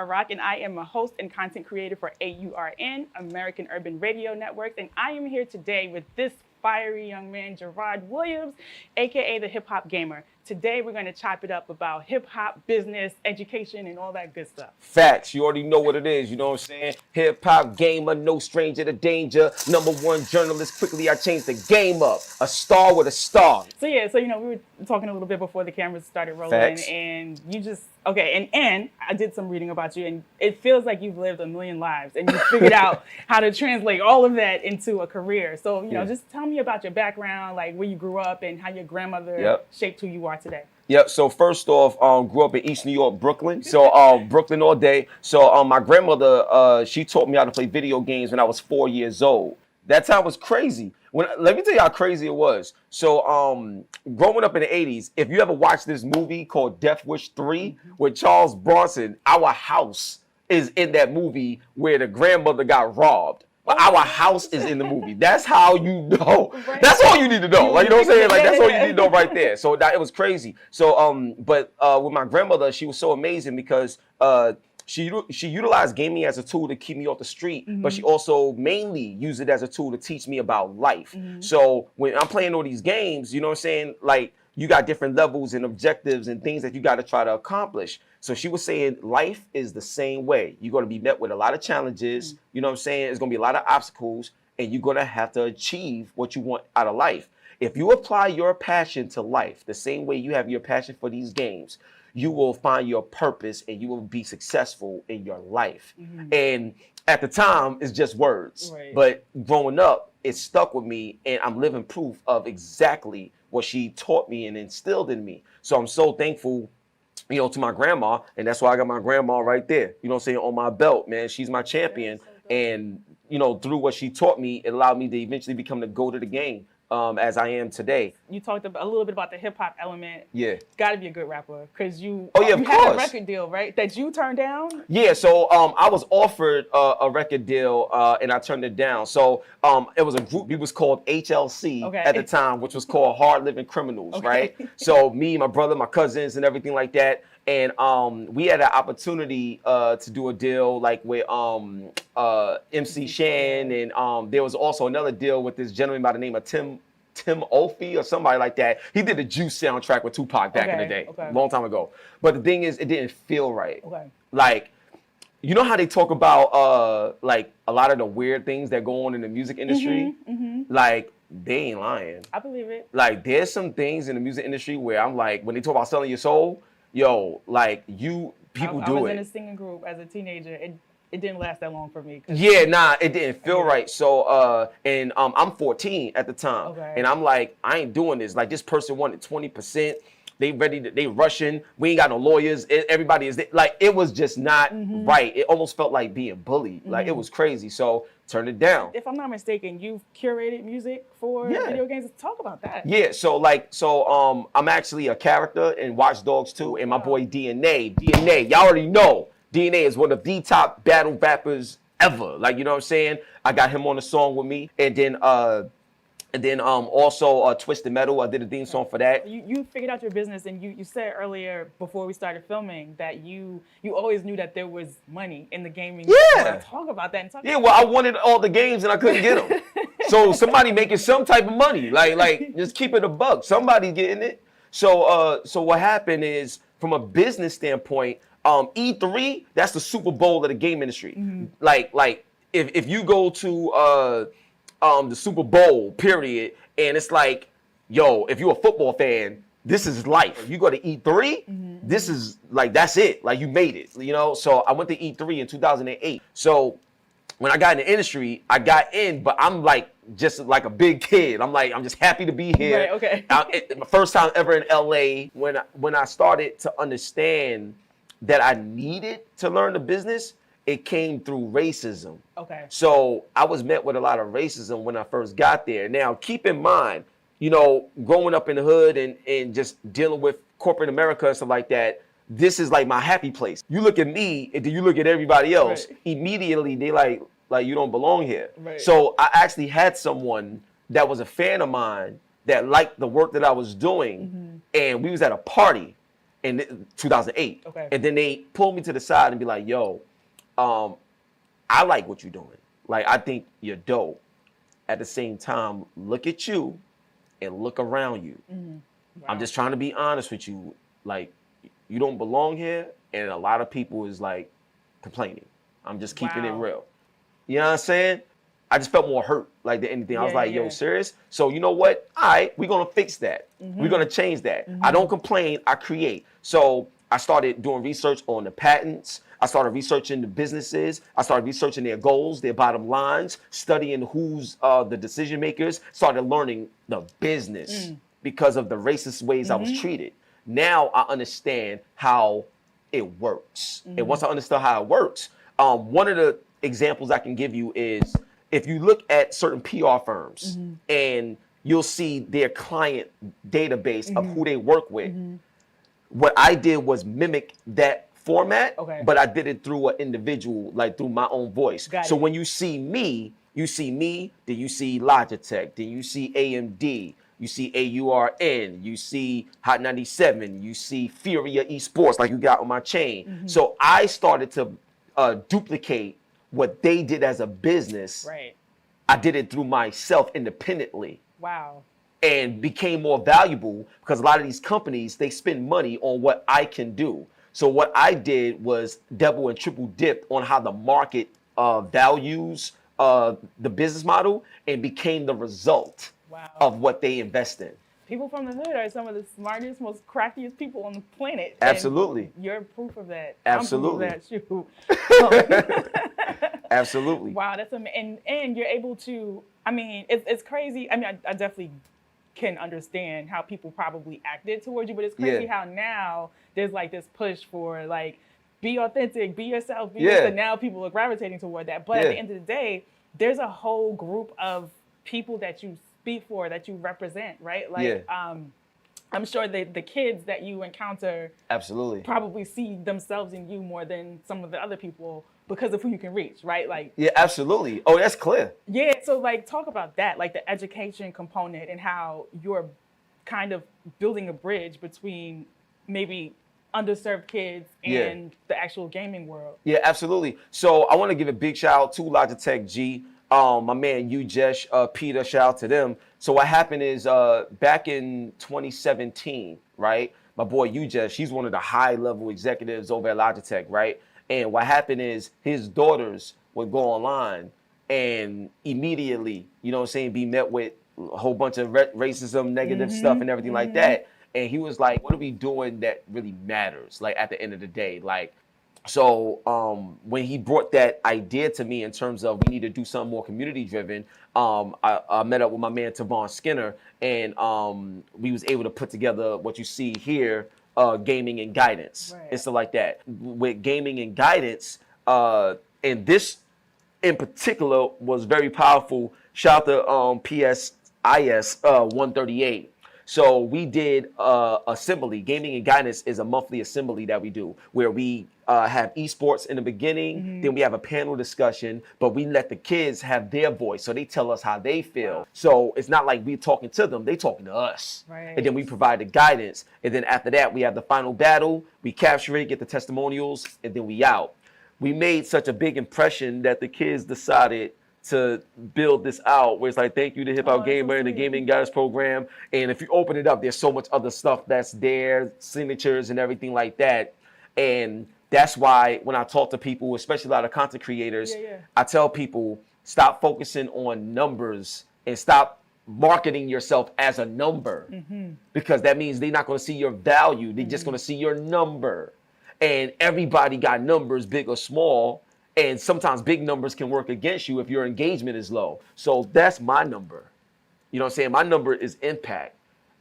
Rock, and I am a host and content creator for AURN, American Urban Radio Networks, and I am here today with this fiery young man, Gerard Williams, aka the Hip Hop Gamer. Today we're going to chop it up about hip hop, business, education, and all that good stuff. Facts. You already know what it is. You know what I'm saying? Hip hop gamer, no stranger to danger. #1 journalist. Quickly, I changed the game up. A star with a star. So we were talking a little bit before the cameras started rolling, Facts. and you just and I did some reading about you, and it feels like you've lived a million lives, and you figured out how to translate all of that into a career. So just tell me about your background, like where you grew up, and how your grandmother shaped who you are today. Yep. So first off, grew up in East New York, Brooklyn. So Brooklyn all day. So my grandmother, she taught me how to play video games when I was 4 years old. That time was crazy. Let me tell you how crazy it was. So growing up in the 80s, if you ever watched this movie called Death Wish 3 with Charles Bronson, our house is in that movie where the grandmother got robbed. But our house is in the movie. That's how you know. Right. That's all you need to know. Like, you know what I'm saying? Like, that's all you need to know right there. So it was crazy. So, but with my grandmother, she was so amazing because she utilized gaming as a tool to keep me off the street, but she also mainly used it as a tool to teach me about life. So when I'm playing all these games, you know what I'm saying? Like, you got different levels and objectives and things that you got to try to accomplish. So she was saying life is the same way. You're going to be met with a lot of challenges. You know what I'm saying? There's going to be a lot of obstacles, and you're going to have to achieve what you want out of life. If you apply your passion to life the same way you have your passion for these games, you will find your purpose and you will be successful in your life. And at the time, it's just words. Right. But growing up, it stuck with me, and I'm living proof of exactly what she taught me and instilled in me. So I'm so thankful, to my grandma, and that's why I got my grandma right there, you know what I'm saying, on my belt, man. She's my champion, and, through what she taught me, it allowed me to eventually become the GOAT of the game. As I am today. You talked a little bit about the hip hop element. Yeah. Got to be a good rapper because you had a record deal, right? That you turned down? Yeah, so I was offered a record deal and I turned it down. So it was a group, it was called HLC at the time, which was called Hard Living Criminals, right? So me, my brother, my cousins and everything like that. And we had an opportunity to do a deal like with MC Shan, and there was also another deal with this gentleman by the name of Tim Olfey or somebody like that. He did the Juice soundtrack with Tupac back in the day, a long time ago. But the thing is, it didn't feel right. Like, you know how they talk about like a lot of the weird things that go on in the music industry? Like, they ain't lying. I believe it. Like, there's some things in the music industry where I'm like, when they talk about selling your soul, like people do it. I was in a singing group as a teenager. It didn't last that long for me. Yeah, it didn't feel right. So, I'm 14 at the time, and I'm like, I ain't doing this. Like, this person wanted 20%. They rushing. We ain't got no lawyers. Everybody is like, it was just not right. It almost felt like being bullied. Like, it was crazy. So, turn it down. If I'm not mistaken, you've curated music for video games. Talk about that. Yeah, so I'm actually a character in Watch Dogs 2, and my boy DNA, y'all already know, DNA is one of the top battle rappers ever. Like, you know what I'm saying? I got him on the song with me, and then also Twisted Metal. I did a theme song for that. You figured out your business, and you said earlier before we started filming that you always knew that there was money in the gaming. Yeah. Talk about that. Well, I wanted all the games and I couldn't get them. So somebody making some type of money, like just keep it a buck. Somebody getting it. So what happened is, from a business standpoint, E3, that's the Super Bowl of the game industry. Like if you go to the Super Bowl, period, and it's like, if you're a football fan, this is life. You go to E3, this is like, that's it. Like, you made it, So I went to E3 in 2008. So when I got in the industry, I got in, but I'm like, just like a big kid. I'm just happy to be here. Right, okay. My first time ever in LA, when I started to understand that I needed to learn the business, it came through racism. Okay. So I was met with a lot of racism when I first got there. Now, keep in mind, growing up in the hood and just dealing with corporate America and stuff like that, this is like my happy place. You look at me and then you look at everybody else, immediately they like you don't belong here. Right. So I actually had someone that was a fan of mine that liked the work that I was doing, and we was at a party. and 2008. Okay. And then they pull me to the side and be like, yo, I like what you're doing. Like, I think you're dope. At the same time, look at you and look around you. Wow. I'm just trying to be honest with you. Like, you don't belong here, and a lot of people is like complaining. I'm just keeping it real. You know what I'm saying? I just felt more hurt like than anything. I was like, yo, serious? So you know what? All right, we're gonna fix that. We're gonna change that. I don't complain, I create. So I started doing research on the patents. I started researching the businesses. I started researching their goals, their bottom lines, studying who's the decision makers, started learning the business because of the racist ways I was treated. Now I understand how it works. And once I understand how it works, one of the examples I can give you is if you look at certain PR firms and you'll see their client database of who they work with. What I did was mimic that format, but I did it through an individual, like through my own voice. So when you see me, then you see Logitech, then you see AMD, you see AURN, you see Hot 97, you see Furia Esports, like you got on my chain. So I started to duplicate what they did as a business. Right. I did it through myself independently. Wow. And became more valuable because a lot of these companies, they spend money on what I can do. So what I did was double and triple dip on how the market values the business model and became the result of what they invest in. People from the hood are some of the smartest, most craftiest people on the planet. Absolutely. And you're proof of that. Absolutely. I'm proof of that, Absolutely. Wow, that's amazing. And you're able to, I mean, it's crazy. I mean, I definitely can understand how people probably acted towards you, but it's crazy how now there's like this push for like, be authentic, be yourself, be yourself. Now people are gravitating toward that. But at the end of the day, there's a whole group of people that you speak for, that you represent, right? Like, I'm sure that the kids that you encounter probably see themselves in you more than some of the other people because of who you can reach, right? Like, absolutely. Oh, that's clear. Yeah, so like talk about that, like the education component and how you're kind of building a bridge between maybe underserved kids and the actual gaming world. Yeah, absolutely. So I want to give a big shout out to Logitech G. My man Ujesh, Peter, shout out to them. So what happened is back in 2017, right? My boy Ujesh, he's one of the high-level executives over at Logitech, right? And what happened is his daughters would go online and immediately, you know what I'm saying, be met with a whole bunch of racism, negative stuff and everything like that. And he was like, what are we doing that really matters? Like at the end of the day, like, so when he brought that idea to me in terms of we need to do something more community driven, I met up with my man Tavon Skinner, and we was able to put together what you see here, gaming and guidance and stuff like that. With gaming and guidance, and this in particular was very powerful. Shout out to PSIS 138. So we did assembly. Gaming and guidance is a monthly assembly that we do where we have esports in the beginning, then we have a panel discussion, but we let the kids have their voice. So they tell us how they feel. So it's not like we're talking to them, they talking to us. And then we provide the guidance. And then after that, we have the final battle, we capture it, get the testimonials, and then we out. We made such a big impression that the kids decided to build this out where it's like, thank you to HipHopGamer and the Gaming Guidance Program. And if you open it up, there's so much other stuff that's there, signatures and everything like that. And that's why when I talk to people, especially a lot of content creators, I tell people, stop focusing on numbers and stop marketing yourself as a number, because that means they're not going to see your value. They're just going to see your number. And everybody got numbers, big or small. And sometimes big numbers can work against you if your engagement is low. So that's my number. You know what I'm saying? My number is impact.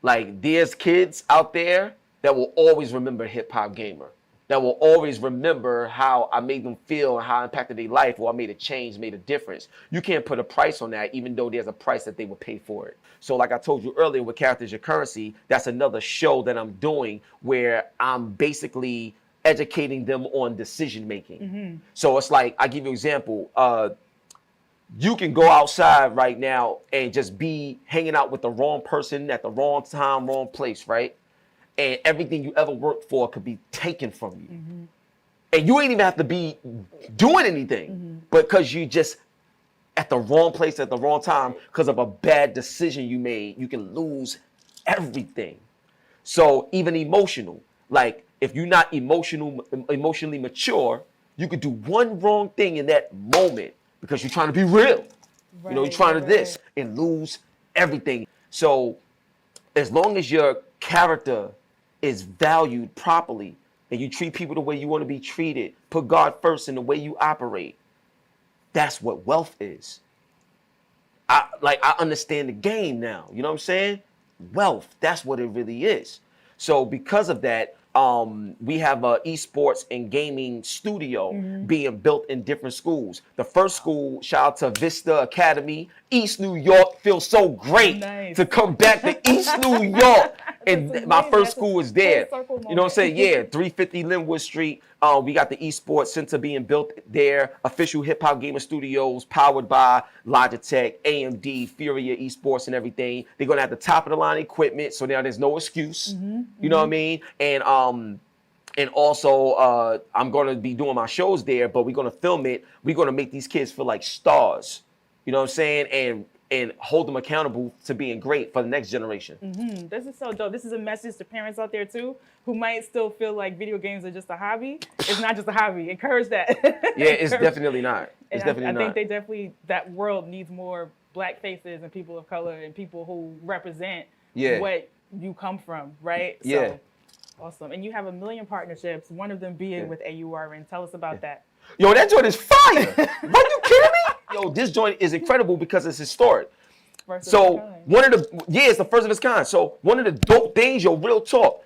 Like, there's kids out there that will always remember HipHopGamer, that will always remember how I made them feel and how I impacted their life, or I made a change, made a difference. You can't put a price on that, even though there's a price that they will pay for it. So like I told you earlier with Characters Your Currency, that's another show that I'm doing where I'm basically educating them on decision making. So it's like, I give you an example. You can go outside right now and just be hanging out with the wrong person at the wrong time, wrong place, right? and everything you ever worked for could be taken from you. And you ain't even have to be doing anything, but because you just at the wrong place at the wrong time because of a bad decision you made, you can lose everything. So even emotional, like if you're not emotionally mature, you could do one wrong thing in that moment because you're trying to be real. You're trying to this and lose everything. So as long as your character is valued properly and you treat people the way you want to be treated, put God first in the way you operate, that's what wealth is. I understand the game now. You know what I'm saying? Wealth, that's what it really is. So because of that, we have a esports and gaming studio being built in different schools. The first school, shout out to Vista Academy, East New York. Feels so great to come back to East New York. And my first school was there. You know what I'm saying? Yeah, 350 Linwood Street. We got the esports center being built there. Official HipHopGamer Studios, powered by Logitech, AMD, Furia Esports, and everything. They're gonna have the top of the line equipment, so now there's no excuse. You know what I mean? And also, I'm gonna be doing my shows there, but we're gonna film it. We're gonna make these kids feel like stars. You know what I'm saying? And hold them accountable to being great for the next generation. This is so dope. This is a message to parents out there too, who might still feel like video games are just a hobby. It's not just a hobby. Encourage that. Yeah, it's definitely not. It's definitely not. I think that world needs more Black faces and people of color and people who represent what you come from, right? Yeah. So, awesome. And you have 1 million partnerships, one of them being with AURN. Tell us about that. Yo, that joint is fire. Are you kidding me? Yo, this joint is incredible because it's historic. So it's the first of its kind. So one of the dope things, yo, real talk,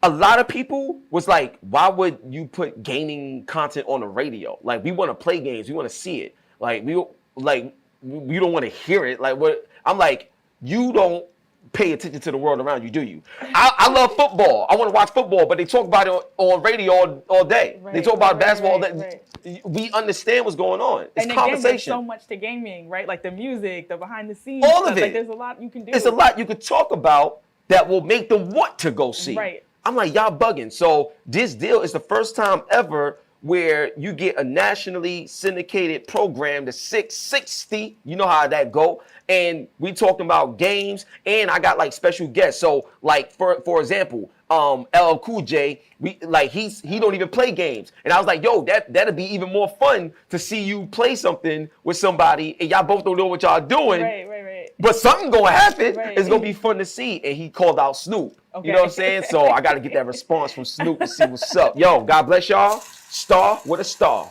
a lot of people was like, why would you put gaming content on the radio? Like, we want to play games, we want to see it. Like, we don't want to hear it. Like, what? I'm like, you don't pay attention to the world around you, do you? I love football. I want to watch football, but they talk about it on radio all day. They talk about basketball all day. We understand what's going on. It's and conversation. There's so much to gaming, right? Like the music, the behind the scenes. All of it. Like, there's a lot you can do. It's a lot you could talk about that will make them want to go see. Right. I'm like, y'all bugging. So this deal is the first time ever where you get a nationally syndicated program, the 660. You know how that go. And we talking about games, and I got like special guests. So like for example, LL Cool J, he don't even play games. And I was like, yo, that'd be even more fun to see you play something with somebody and y'all both don't know what y'all doing. Right. But something gonna happen. It's gonna be fun to see. And he called out Snoop. Okay. You know what I'm saying? So I gotta get that response from Snoop to see what's up. Yo, God bless y'all. Star with a star.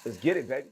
Let's get it, baby.